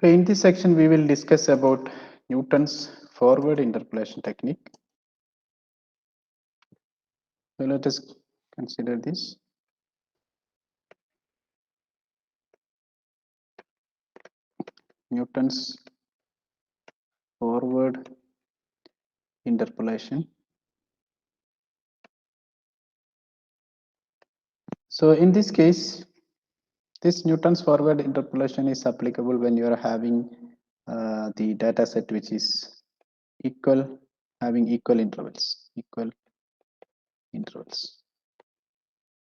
Okay, in this section, we will discuss about Newton's forward interpolation technique. So let us consider this. Newton's forward interpolation. So in this case, this Newton's forward interpolation is applicable when you are having the data set which is equal, having equal intervals.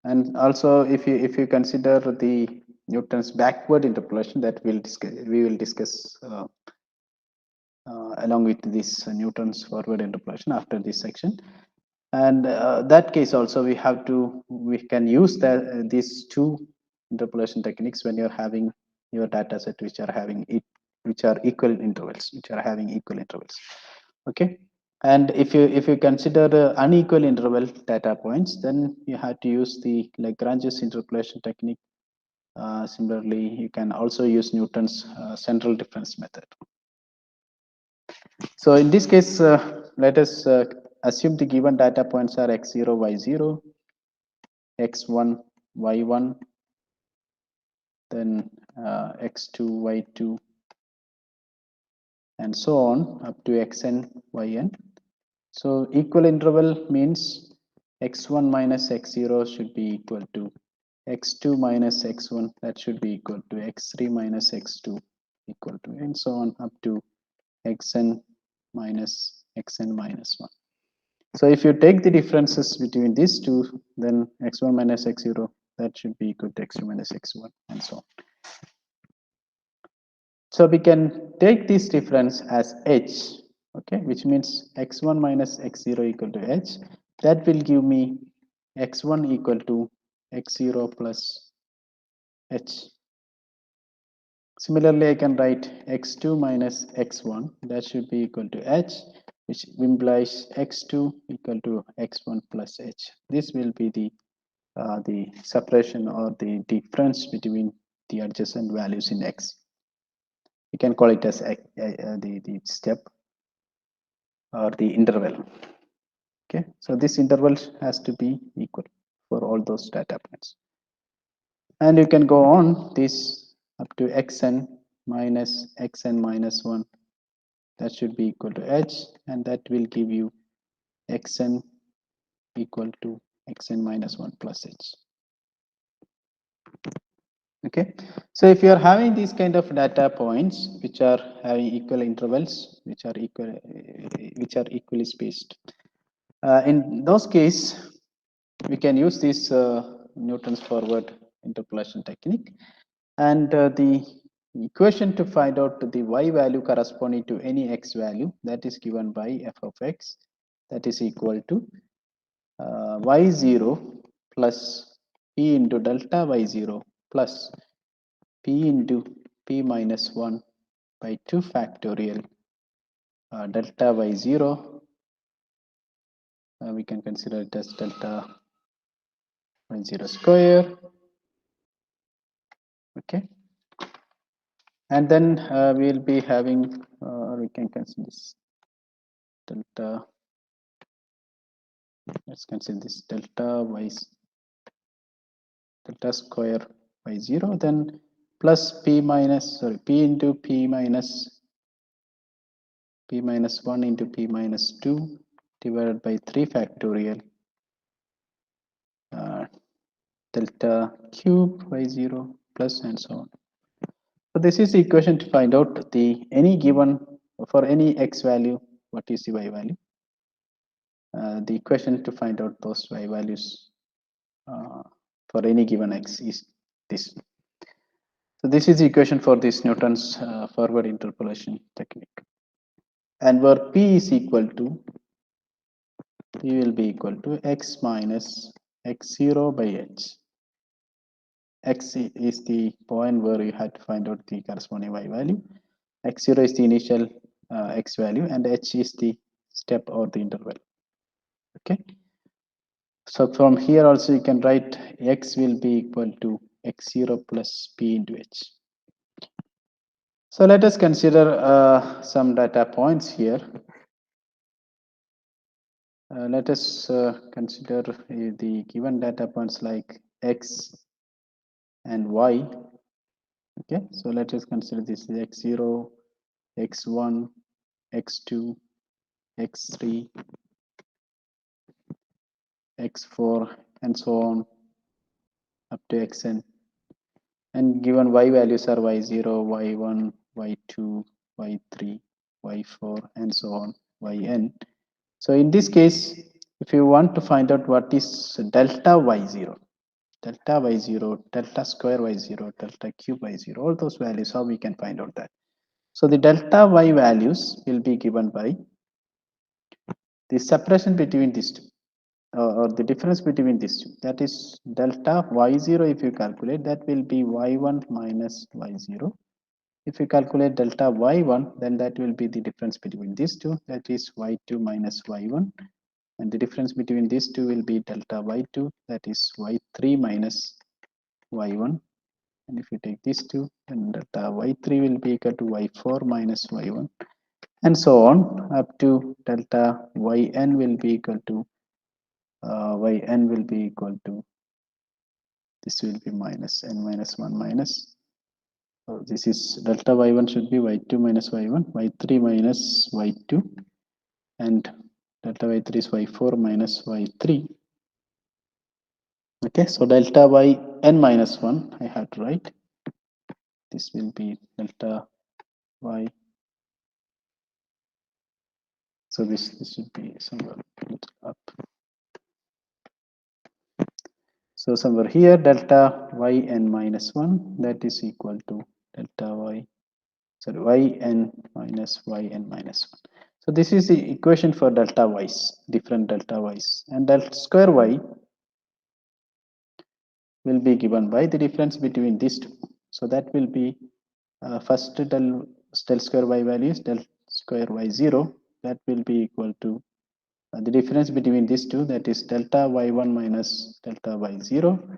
And also, if you consider the Newton's backward interpolation that we will discuss along with this Newton's forward interpolation after this section. And that case also we can use these two interpolation techniques when you're having your data set which are having equal intervals, okay. And if you consider unequal interval data points, then you have to use the Lagrange's interpolation technique. Similarly, you can also use Newton's central difference method. So in this case, let us assume the given data points are x0, y0, x1, y1, then x2, y2, and so on up to xn, yn. So equal interval means x1 minus x0 should be equal to x2 minus x1, that should be equal to x3 minus x2 equal to, and so on up to xn minus 1. So if you take the differences between these two, then x1 minus x0, that should be equal to x2 minus x1, and so on. So we can take this difference as h, okay, which means x1 minus x0 equal to h. That will give me x1 equal to x0 plus h. Similarly, I can write x2 minus x1, that should be equal to h, which implies x2 equal to x1 plus h. This will be the separation or the difference between the adjacent values in x. You can call it as the step or the interval. Okay, so this interval has to be equal for all those data points, and you can go on this up to xn minus 1. That should be equal to h, and that will give you xn equal to xn minus 1 plus h. Okay, so if you are having these kind of data points which are having equal intervals, which are equally spaced, in those case we can use this Newton's forward interpolation technique, and the equation to find out the y value corresponding to any x value, that is given by f of x, that is equal to y0 plus p into delta y0 plus p into p minus 1 by 2 factorial delta y0. We can consider it as delta y0 square. Okay, and then we'll be having we can consider this delta, let's consider this delta square y0, then plus p into p minus 1 into p minus 2 divided by 3 factorial delta cube y0 plus, and so on. So this is the equation to find out the any given for any x value, what is the y value. The equation to find out those y values for any given x is this. So this is the equation for this Newton's forward interpolation technique, and where p is equal to, p will be equal to x minus x0 by h. X is the point where you had to find out the corresponding y value, x0 is the initial x value, and h is the step or the interval. Okay, so from here also you can write x will be equal to x0 plus p into h. So let us consider some data points here. Let us consider the given data points like x and y. Okay, so let us consider this is x0, x1, x2, x3, x4, and so on up to xn. And given y values are y0, y1, y2, y3, y4, and so on, yn. So in this case, if you want to find out what is delta y0, delta y0, delta square y0, delta cube y0, all those values, how we can find out that? So the delta y values will be given by the separation between these two, or the difference between these two. That is delta y0, if you calculate, that will be y1 minus y0. If you calculate delta y1, then that will be the difference between these two, that is y2 minus y1. And the difference between these two will be delta y2, that is y3 minus y1. And if you take these two, then delta y3 will be equal to y4 minus y1, and so on up to delta yn will be equal to yn will be equal to, this will be minus n minus 1 minus. So this is delta y1 should be y2 minus y1, y3 minus y2, and delta y3 is y4 minus y3. Okay, so delta yn minus 1, I have to write. This will be delta y. So this should be somewhere up. So somewhere here, delta yn minus 1, that is equal to delta y, sorry, yn minus 1. So this is the equation for delta y's, different delta y's. And delta square y will be given by the difference between these two. So that will be first del square y value is del square y0. That will be equal to the difference between these two, that is delta y1 minus delta y0.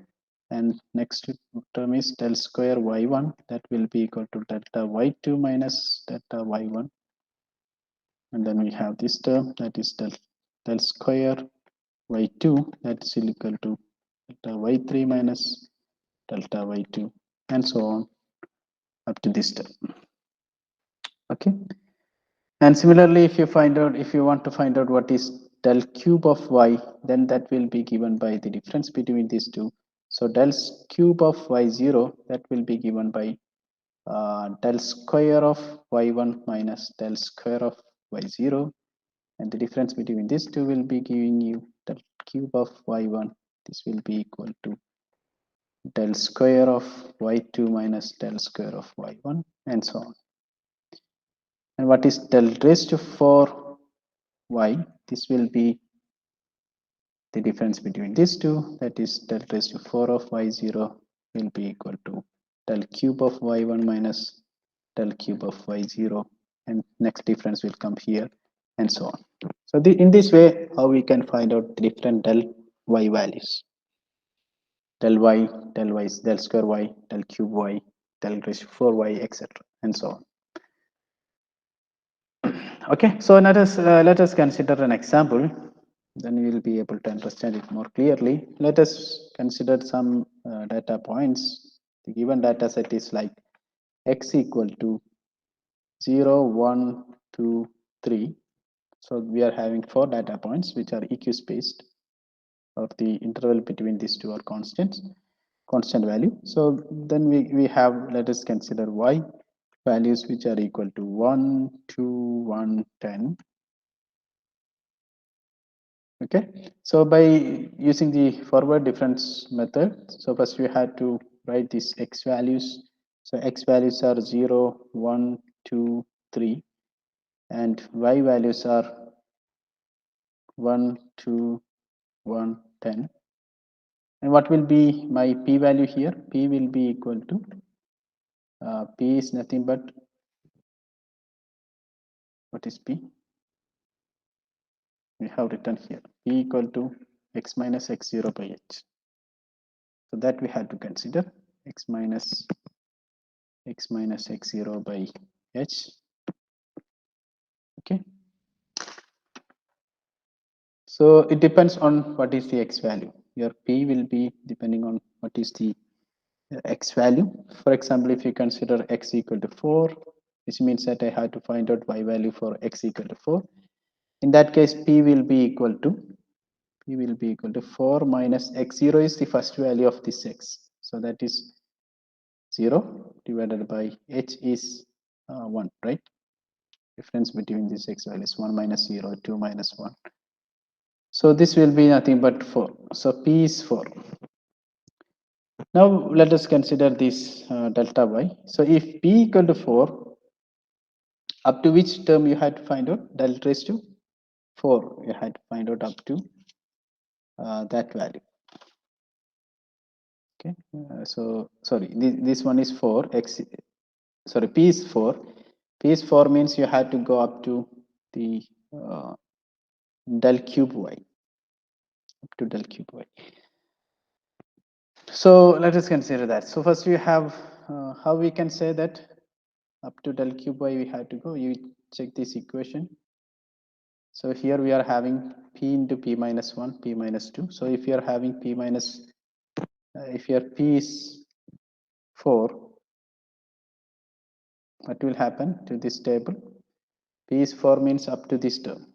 And next term is del square y1, that will be equal to delta y2 minus delta y1. And then we have this term, that is del square y2, that is equal to delta y3 minus delta y2, and so on up to this term. Okay, and similarly, if you want to find out what is del cube of y, then that will be given by the difference between these two. So del cube of y0, that will be given by del square of y1 minus del square of y0, and the difference between these two will be giving you del cube of y1. This will be equal to del square of y2 minus del square of y1, and so on. And what is del raised to 4y? This will be the difference between these two, that is del raised to 4 of y0 will be equal to del cube of y1 minus del cube of y0, and next difference will come here, and so on. So in this way, how we can find out the different del y values. Del y, del square y, del cube y, del raised to 4y, etc., and so on. Okay, so let us consider an example. Then we will be able to understand it more clearly. Let us consider some data points. The given data set is like x equal to 0, 1, 2, 3. So we are having 4 data points which are EQ spaced, or the interval between these two are constant value. So then we have, let us consider y values which are equal to 1, 2, 1, 10. Okay, so by using the forward difference method, so first we had to write these x values. So x values are 0, 1, 2, 3, and y values are 1, 2, 1, 10. And what will be my p value here? P will be equal to, p is nothing but, what is p? We have written here, p equal to x minus x0 by h. So that we had to consider, x minus x minus x0 by h. Okay, so it depends on what is the x value. Your p will be depending on what is the x value. For example, if you consider x equal to 4, which means that I have to find out y value for x equal to 4. In that case, p will be equal to 4 minus x0 is the first value of this x. So that is 0 divided by h is 1, right? Difference between these x values 1 minus 0, 2 minus 1. So this will be nothing but 4. So p is 4. Now let us consider this delta y. So if p equal to 4, up to which term you had to find out? Delta raised to 4. You had to find out up to that value. Okay. So sorry, this one is 4. Sorry, p is 4. P is 4 means you had to go up to the del cube y. Up to del cube y. So let us consider that. So first we have how we can say that up to del cube y we have to go. You check this equation. So here we are having p into p minus 1, p minus 2. So if you are having p minus, if your p is 4, what will happen to this table? P is 4 means up to this term.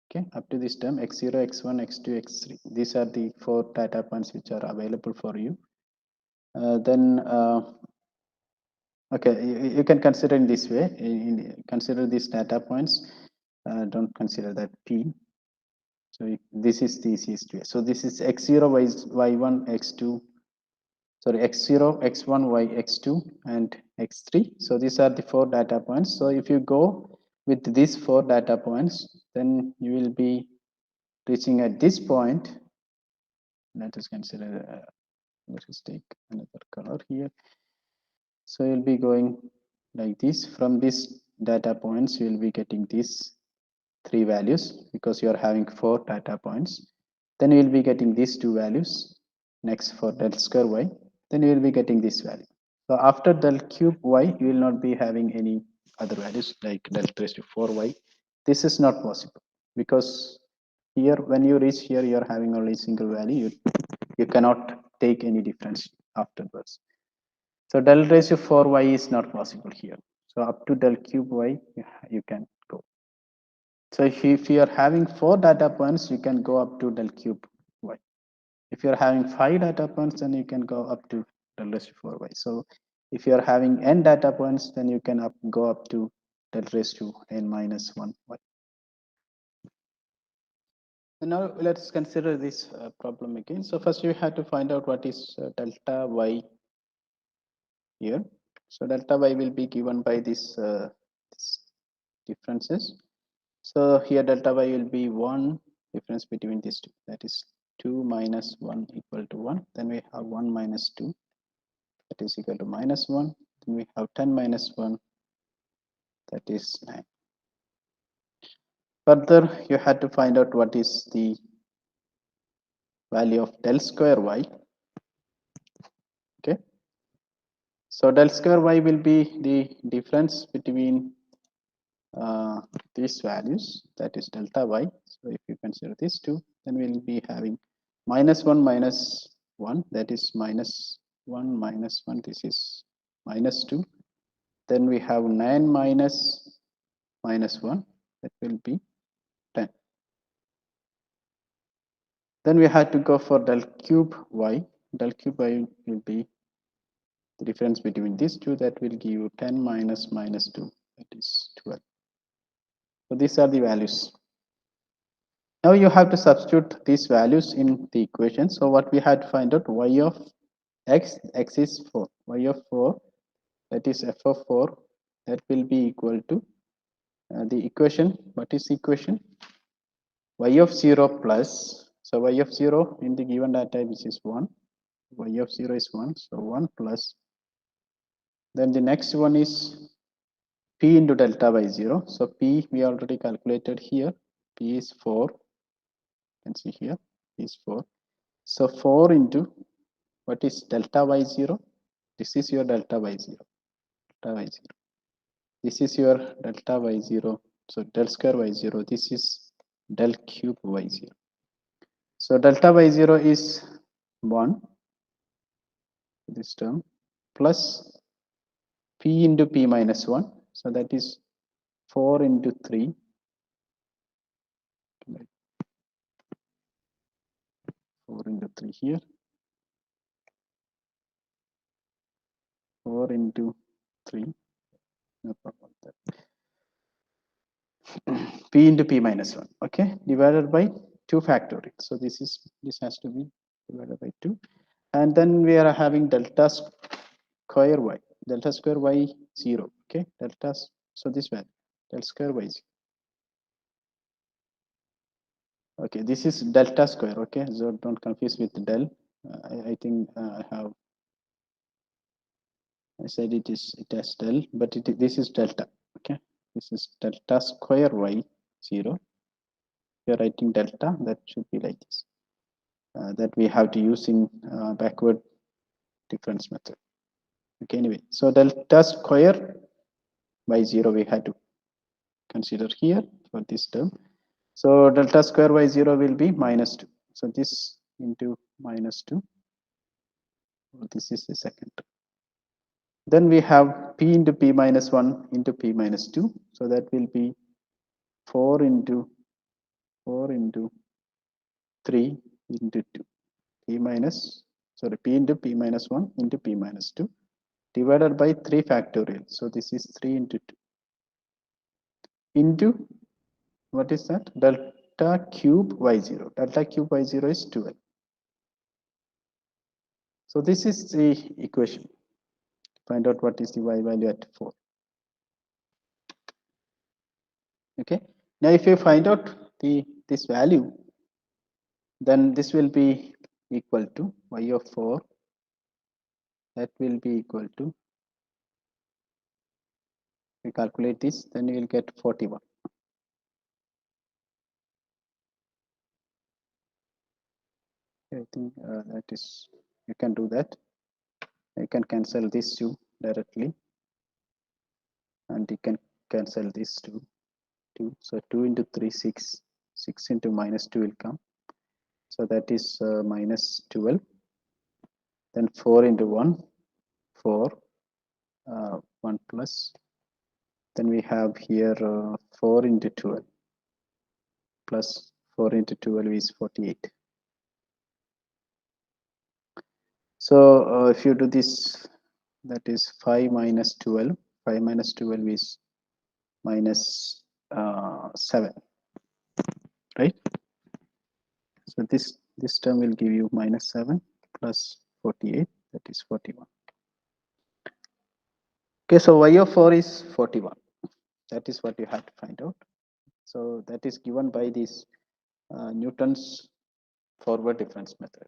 Okay, up to this term x0, x1, x2, x3. These are the 4 data points which are available for you. Then okay, you can consider in this way. Consider these data points. Don't consider that p. So this is the easiest way. So this is x0, y1, x2. Sorry, x0, x1, y, x2, and x3. So these are the 4 data points. So if you go with these 4 data points, then you will be reaching at this point. Let us consider. Let us take another color here. So you'll be going like this. From these data points, you will be getting these 3 values because you are having 4 data points. Then you will be getting these 2 values. Next for del square y, then you will be getting this value. So after del cube y, you will not be having any other values like del raised to 4y. This is not possible because here when you reach here, you are having only single value. You cannot take any difference afterwards. So del raised to 4y is not possible here. So up to del cube y, you can go. So if you are having 4 data points, you can go up to del cube y. If you are having 5 data points, then you can go up to del raised to 4y. So if you are having n data points, then you can go up to del raised to n minus 1y. And now let's consider this problem again. So first you have to find out what is delta y here. So delta y will be given by this differences. So here delta y will be 1 difference between these two. That is 2 minus 1 equal to 1. Then we have 1 minus 2. That is equal to minus 1. Then we have 10 minus 1. That is 9. Further, you had to find out what is the value of del square y. Okay. So del square y will be the difference between these values, that is delta y. So if you consider these two, then we'll be having minus 1 minus 1, that is minus 1 minus 1, this is minus 2. Then we have 9 minus minus 1, that will be 10. Then we had to go for del cube y. Del cube y will be the difference between these two, that will give you 10 minus minus 2, that is 12. So these are the values. Now you have to substitute these values in the equation. So what we had to find out, y of x, x is 4, y of 4, that is f of 4, that will be equal to the equation. What is the equation? Y of 0 plus, so y of 0 in the given data which is 1, y of 0 is 1, so 1 plus, then the next one is p into delta by 0. So p we already calculated here, p is 4, you can see here, p is 4. So 4 into what is delta y0? This is your delta y0. Delta y0. This is your delta y0. So del square y0. This is del cube y0. So delta y0 is 1, this term, plus p into p minus 1. So that is 4 into 3. 4 into 3 here. 4 into 3. No problem with that. P into p minus 1. Okay. Divided by 2 factorial. So this has to be divided by 2. And then we are having delta square y. Delta square y 0. Okay. Delta. So this value. Del square y 0. Okay, this is delta square. Okay, so don't confuse with del. I think I said it has del, but this is delta. Okay, this is delta square y 0. If you're writing delta, that should be like this. That we have to use in backward difference method. Okay, anyway, so delta square by 0 we had to consider here for this term. So delta square by 0 will be minus 2. So this into minus 2. This is the second term. Then we have p into p minus 1 into p minus 2. So that will be 4 into 3 into 2. P minus, sorry, p into p minus 1 into p minus 2 divided by 3 factorial. So this is 3 into 2 into, what is that? Delta cube y0. Delta cube y0 is 12. So this is the equation. Find out what is the y value at 4. Okay. Now if you find out this value, then this will be equal to y of 4. That will be equal to, we calculate this, then you will get 41. I think that is, you can do that. You can cancel this 2 directly, and you can cancel this 2. So 2 into 3, 6. 6 into minus 2 will come. So that is minus 12. Then 4 into 1, 4. 1 plus. Then we have here 4 into 12 plus 4 into 12 is 48. So if you do this, that is 5 minus 12. 5 minus 12 is minus 7, right? So this term will give you minus 7 plus 48, that is 41. Okay, so y of 4 is 41. That is what you have to find out. So that is given by this Newton's forward difference method.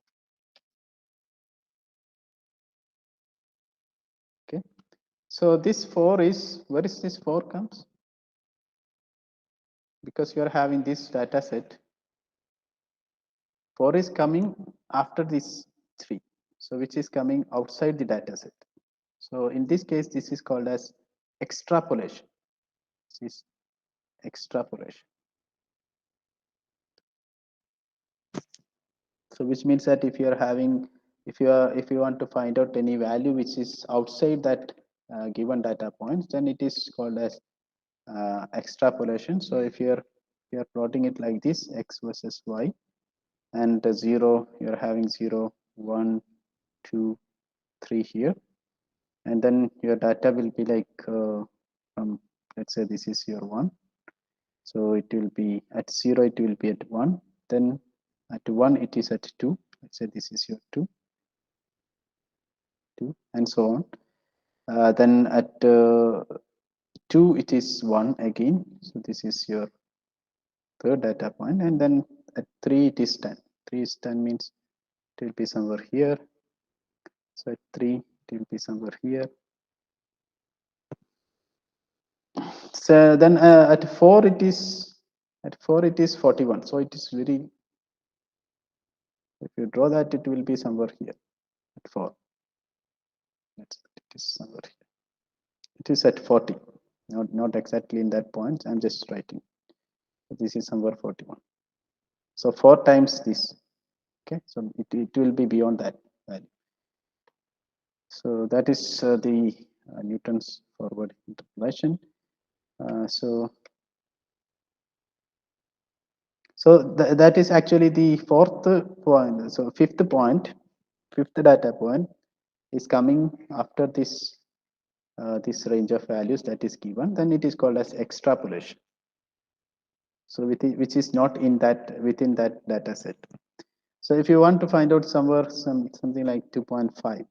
Okay, so this 4 is, where is this 4 comes? Because you are having this data set, 4 is coming after this 3. So which is coming outside the data set. So in this case, this is called as extrapolation. This is extrapolation. So which means that if you are having, if you want to find out any value which is outside that given data points, then it is called as extrapolation. So if you are plotting it like this, x versus y, and 0, you are having 0, 1, 2, 3 here, and then your data will be like from, let's say this is your 1, so it will be at 0, it will be at 1, then at 1 it is at 2, let's say this is your 2, and so on. Then at 2 it is 1 again, so this is your third data point, and then at 3 it is 10. 3 is 10 means it will be somewhere here, so at 3 it will be somewhere here. So then at 4 it is 41, so it is very, if you draw that, it will be somewhere here at 4. Let's put it is somewhere here. It is at 40, not exactly in that point. I'm just writing. This is somewhere 41. So 4 times this. Okay, so it will be beyond that value. So that is the Newton's forward interpolation. So that is actually the fourth point. So fifth data point is coming after this range of values that is given. Then it is called as extrapolation. So which is not in that within that data set. So if you want to find out something like 2.5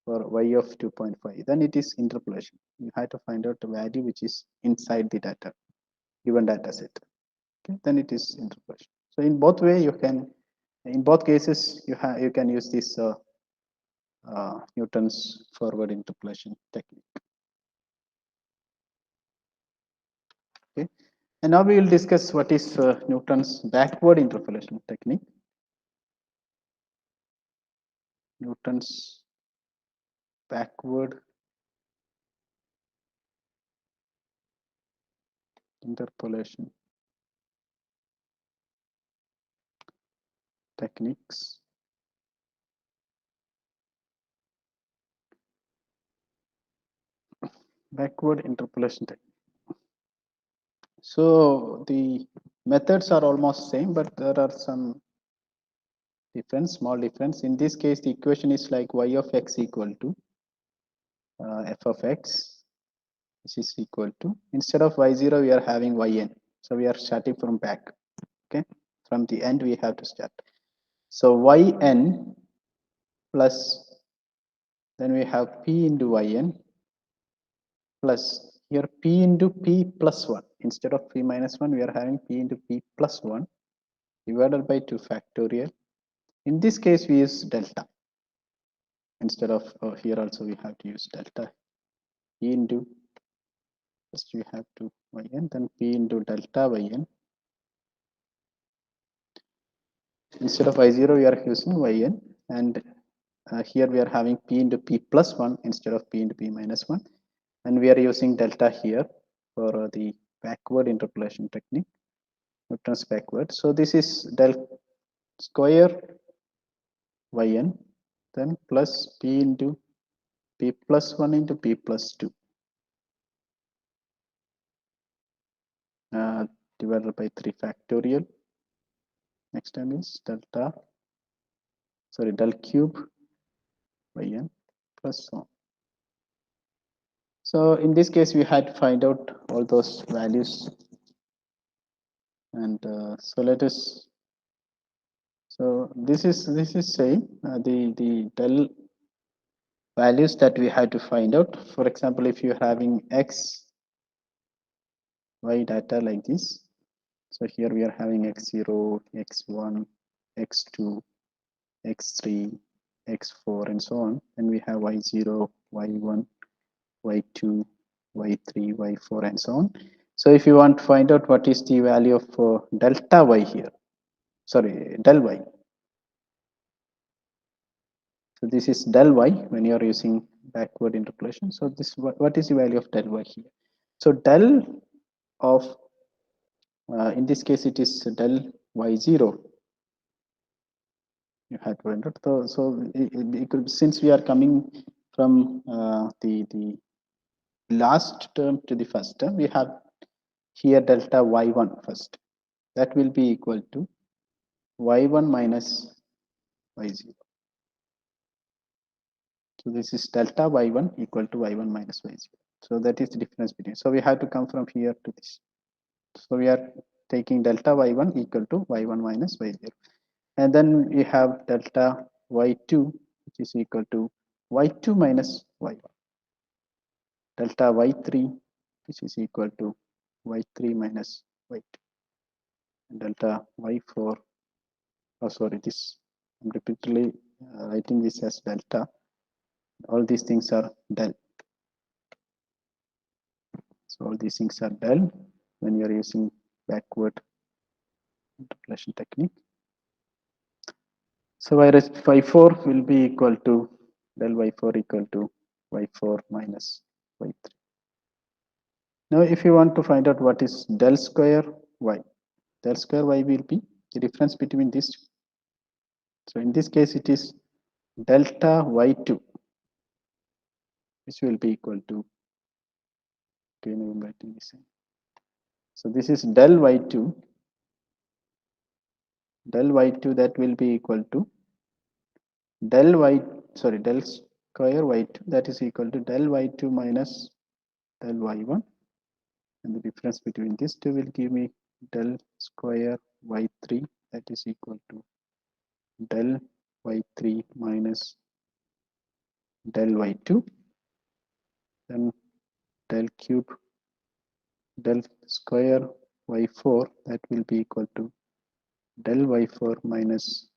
for y of 2.5, then it is interpolation. You have to find out the value which is inside the data given data set. Okay, then it is interpolation. So in both way in both cases you can use this Newton's forward interpolation technique. Okay, and now we will discuss what is Newton's backward interpolation technique. Newton's backward interpolation techniques. Backward interpolation technique. So the methods are almost same, but there are some small difference. In this case, the equation is like y of x equal to f of x, which is equal to, instead of y0, we are having yn. So we are starting from back. Okay, from the end we have to start. So yn plus, then we have p into yn plus, here p into p plus 1. Instead of p minus 1, we are having p into p plus 1 divided by 2 factorial. In this case, we use delta. Instead of here also we have to use delta. P into, first we have to yn, then p into delta yn. Instead of y0, we are using yn, and here we are having p into p plus 1 instead of p into p minus 1. And we are using delta here for the backward interpolation technique, Newton's backward. So this is del square yn, then plus p into p plus 1 into p plus 2 divided by 3 factorial. Next time is del cube yn plus 1. So in this case, we had to find out all those values. And so let us, so this is same, the del values that we had to find out. For example, if you're having x, y data like this, so here we are having x0, x1, x2, x3, x4, and so on. And we have y0, y1, y2, y3, y4, and so on. So if you want to find out what is the value of delta y here, sorry, del y. So this is del y when you are using backward interpolation. So this what is the value of del y here? So del of in this case it is del y0. You had to enter. So since we are coming from the last term to the first term, we have here delta y1 first. That will be equal to y1 minus y0. So this is delta y1 equal to y1 minus y0. So that is the difference between. So we have to come from here to this. So we are taking delta y1 equal to y1 minus y0. And then we have delta y2, which is equal to y2 minus y1. Delta y3, which is equal to y3 minus y2. And delta y4, oh sorry, this, I'm repeatedly writing this as delta. All these things are del. So all these things are del when you are using backward interpolation technique. So y4 will be equal to del y4 equal to y4 minus y3. Now if you want to find out what is del square y, del square y will be the difference between these two. So in this case it is delta y2, which will be equal to, okay, now I'm writing this in. So this is del y2, that will be equal to del y, sorry, del square y2, that is equal to del y2 minus del y1, and the difference between these two will give me del square y3, that is equal to del y3 minus del y2, then del cube del square y4, that will be equal to del y4 minus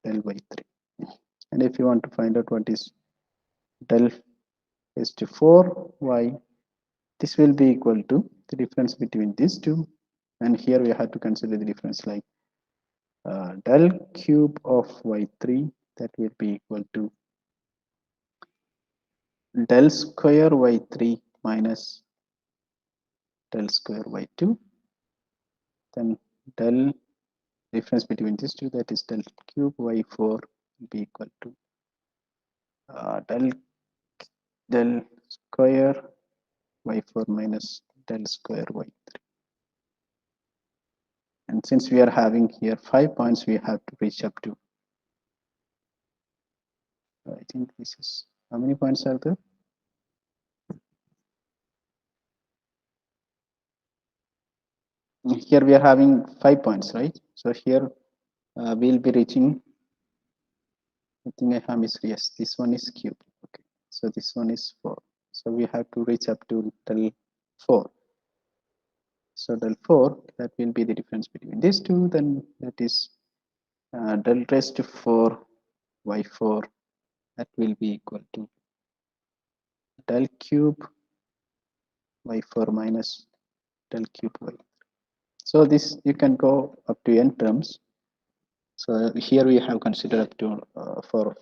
del y3. And if you want to find out what is del raised to 4y, this will be equal to the difference between these two, and here we have to consider the difference like del cube of y3, that will be equal to del square y3 minus del square y2, then del difference between these two, that is del cube y4, will be equal to del square y4 minus del square y3. And since we are having here 5 points, we have to reach up to, I think this is, how many points are there? Here we are having 5 points, right? So here we'll be reaching, I think I have misread, yes, this one is cube. Okay, so this one is 4. So we have to reach up to del 4. So del 4, that will be the difference between these two, then that is del raised to 4 y4, that will be equal to del cube y4 minus del cube y. So this you can go up to n terms. So here we have considered up to for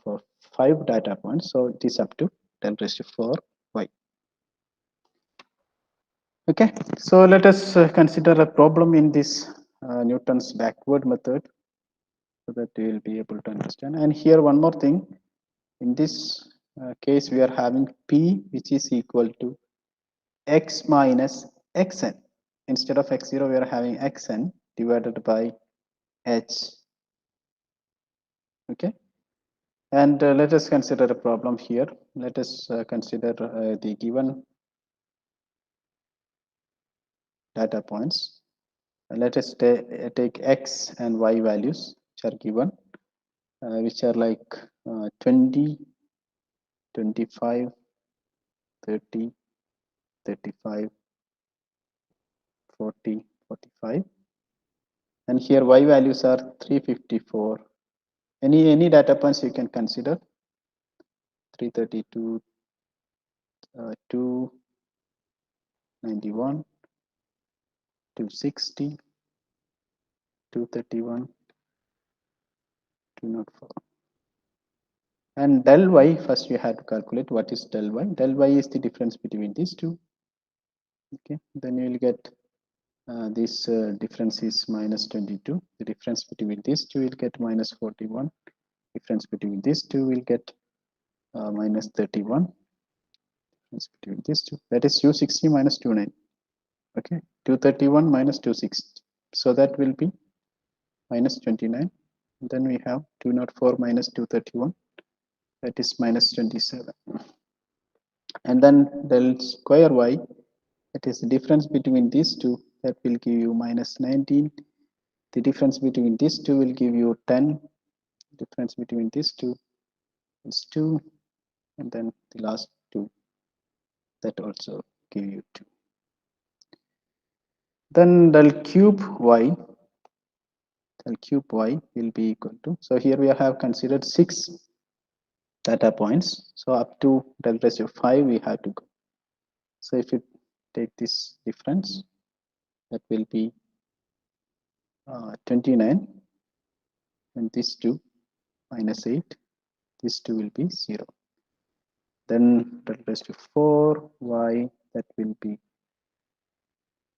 5 data points. So it is up to 10 raised to 4 y. Okay, so let us consider a problem in this Newton's backward method, so that we will be able to understand. And here one more thing, in this case we are having p, which is equal to x minus xn. Instead of x0 we are having xn divided by h. Okay, and let us consider a problem here. Let us consider the given data points. Let us take x and y values which are given, which are like 20, 25, 30, 35, 40, 45, and here y values are 354. Any data points you can consider, 332, 291, 260, 231, 204. And del y, first you have to calculate what is del y. Del y is the difference between these two. Okay, then you will get this difference is minus 22. The difference between these two will get minus 41. Difference between these two will get minus 31. Difference between these two, that is 260 minus 29. Okay, 231 minus 260. So that will be minus 29. Then we have 204 minus 231. That is minus 27. And then del square y, that is the difference between these two, that will give you minus 19. The difference between these two will give you 10. Difference between these two is 2, and then the last two, that also give you 2. Then del cube y will be equal to, so here we have considered 6 data points. So up to del raised to 5 we have to go. So if you take this difference, that will be 29, and this 2 minus 8, this 2 will be 0. then del raised to 4y, that will be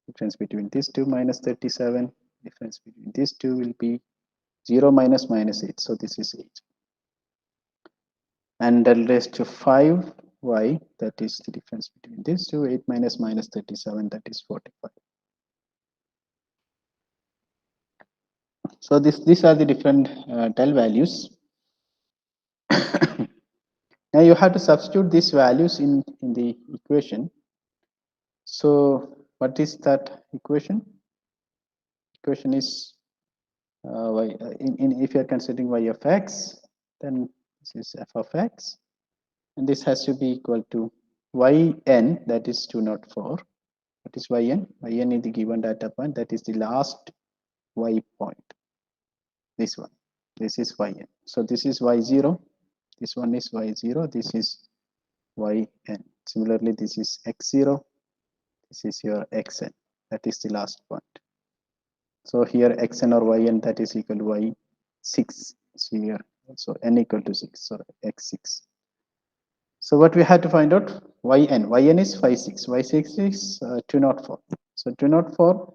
difference between these two minus 37, difference between these two will be 0 minus minus 8, so this is 8, and del raised to 5y, that is the difference between these two, 8 minus minus 37, that is 45. So these are the different del values. Now you have to substitute these values in the equation. So what is that equation? Equation is y, if you are considering y of x, then this is f of x, and this has to be equal to yn, that is 204. What is yn? Yn is the given data point, that is the last y point. This one. This is yn. So this is y0. This one is y0. This is yn. Similarly, this is x0. This is your xn. That is the last point. So here xn or yn, that is equal to y6. So here, so n equal to 6. So x6. So what we had to find out? Yn is 56. Y6 is 204. So 204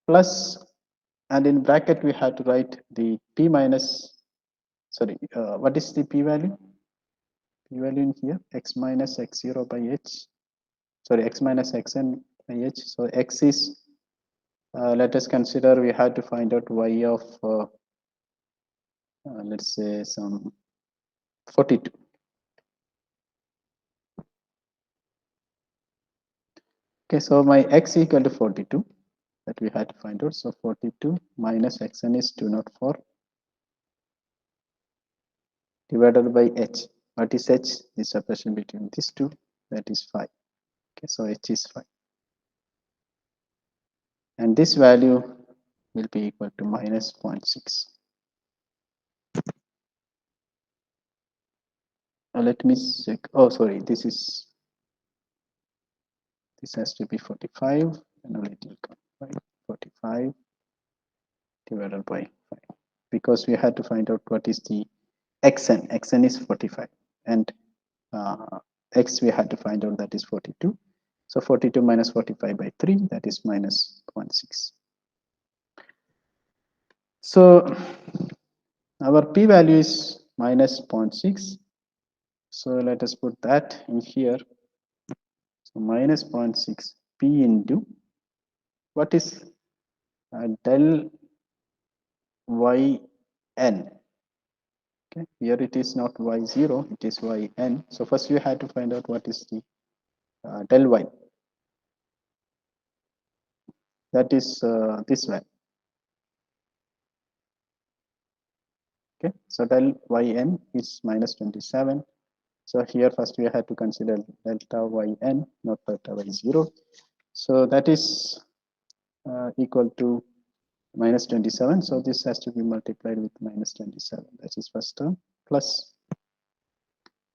plus, and in bracket we had to write the p minus, sorry, what is the p value? P value in here, x minus x0 by h, sorry, x minus xn by h. So x is, let us consider we had to find out y of, let's say some 42. Okay, so my x equal to 42, that we had to find out. So 42 minus xn is 204 divided by h. What is h? The separation between these two, that is 5. Okay, so h is 5. And this value will be equal to minus 0.6. Now let me check. Oh, sorry, this has to be 45, and now it will come by 45 divided by 5, because we had to find out what is the xn. Xn is 45, and x we had to find out, that is 42. So 42 minus 45 by 3, that is minus 0.6. So our p value is minus 0.6. So let us put that in here. So minus 0.6 p into, what is del yn. Okay, here it is not y0, it is yn. So first we had to find out what is the del y. That is this one. Okay, so del yn is minus 27. So here first we had to consider delta yn, not delta y0. So that is equal to minus 27. So this has to be multiplied with minus 27. That is first term, plus.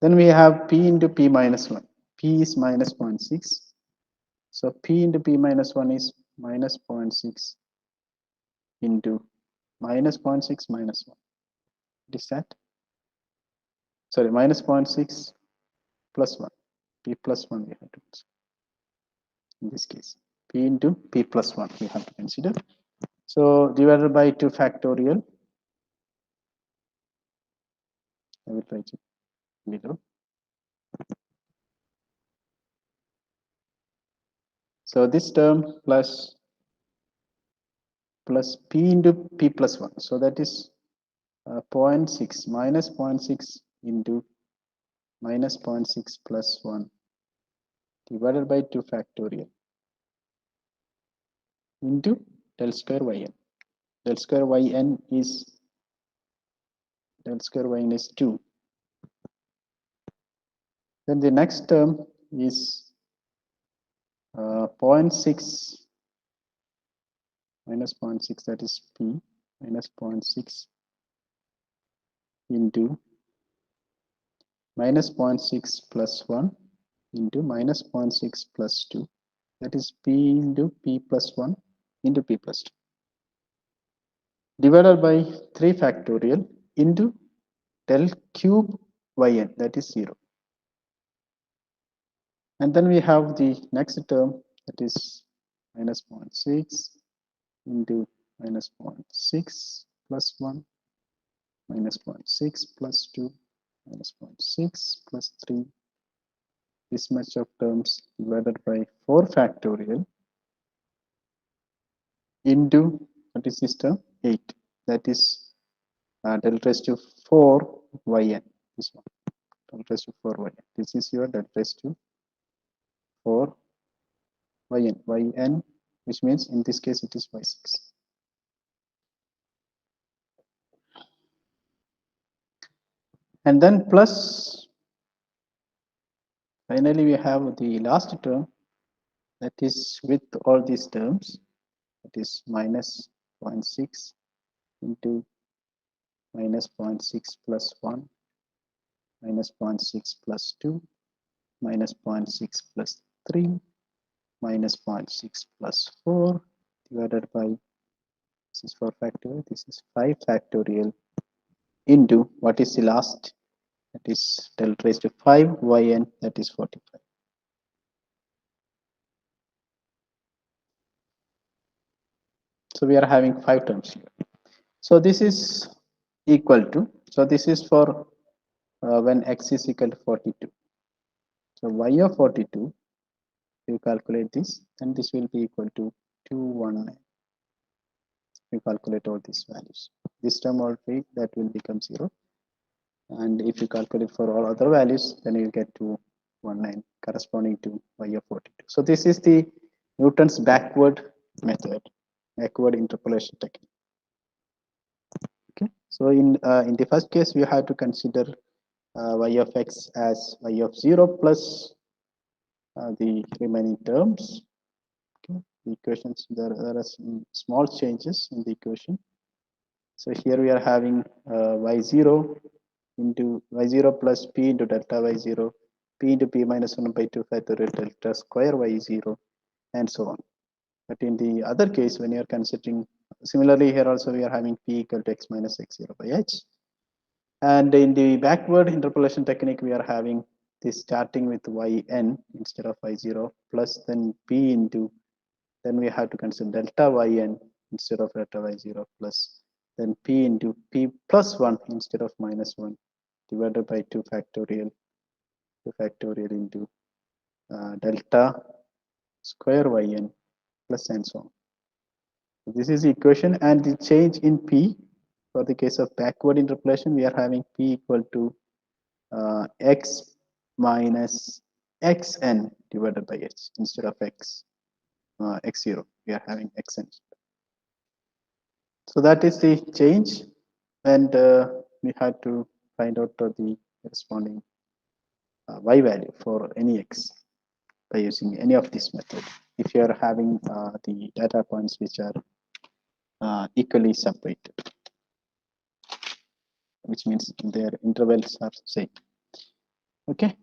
Then we have p into p minus 1. P is minus 0.6. So p into p minus 1 is minus 0.6 into minus 0.6 minus 1. What is that? Sorry, minus 0.6 plus 1. P plus 1 we have to consider. In this case, p into p plus 1 we have to consider. So divided by 2 factorial. I will write it below. So this term plus p into p plus 1. So that is 0.6 minus 0.6 into minus 0.6 plus 1 divided by 2 factorial into del square yn. Del square yn is 2. Then the next term is 0.6 minus 0.6, that is p, minus 0.6 into minus 0.6 plus 1 into minus 0.6 plus 2, that is p into p plus 1 into p plus 2, divided by 3 factorial into del cube yn, that is 0. And then we have the next term, that is minus 0.6 into minus 0.6 plus 1 minus 0.6 plus 2 minus 0.6 plus 3, this much of terms divided by 4 factorial into, what is this term, 8, that is del raised to 4 yn, this one, del raised to 4 yn, this is your del raised to 4 yn, which means in this case it is y6. And then plus, finally we have the last term, that is with all these terms, that is minus 0.6 into minus 0.6 plus 1 minus 0.6 plus 2 minus 0.6 plus 3 minus 0.6 plus 4 divided by, this is 4 factorial, this is 5 factorial into, what is the last, that is del raised to 5 yn, that is 45. So we are having 5 terms here. So this is equal to, so this is for when x is equal to 42. So y of 42, you calculate this, and this will be equal to 219. You calculate all these values. This term already, that will become 0. And if you calculate for all other values, then you get to 19 corresponding to y of 42. So this is the Newton's backward method, backward interpolation technique. Okay. So in the first case, we have to consider y of x as y of 0 plus the remaining terms. Okay. The equations, there are some small changes in the equation. So here we are having y0 into y0 plus p into delta y0, p into p minus 1 by 2 factorial delta square y0, and so on. But in the other case, when you are considering, similarly here also we are having p equal to x minus x0 by h. And in the backward interpolation technique, we are having this starting with yn instead of y0 plus then p into, then we have to consider delta yn instead of delta y0 plus then p into p plus 1 instead of minus 1 divided by 2 factorial into delta square yn plus and so on. So this is the equation, and the change in p for the case of backward interpolation, we are having p equal to x minus xn divided by h instead of x0. We are having xn. So that is the change, and we had to find out the corresponding y value for any x by using any of this method. If you are having the data points which are equally separated, which means their intervals are same. Okay,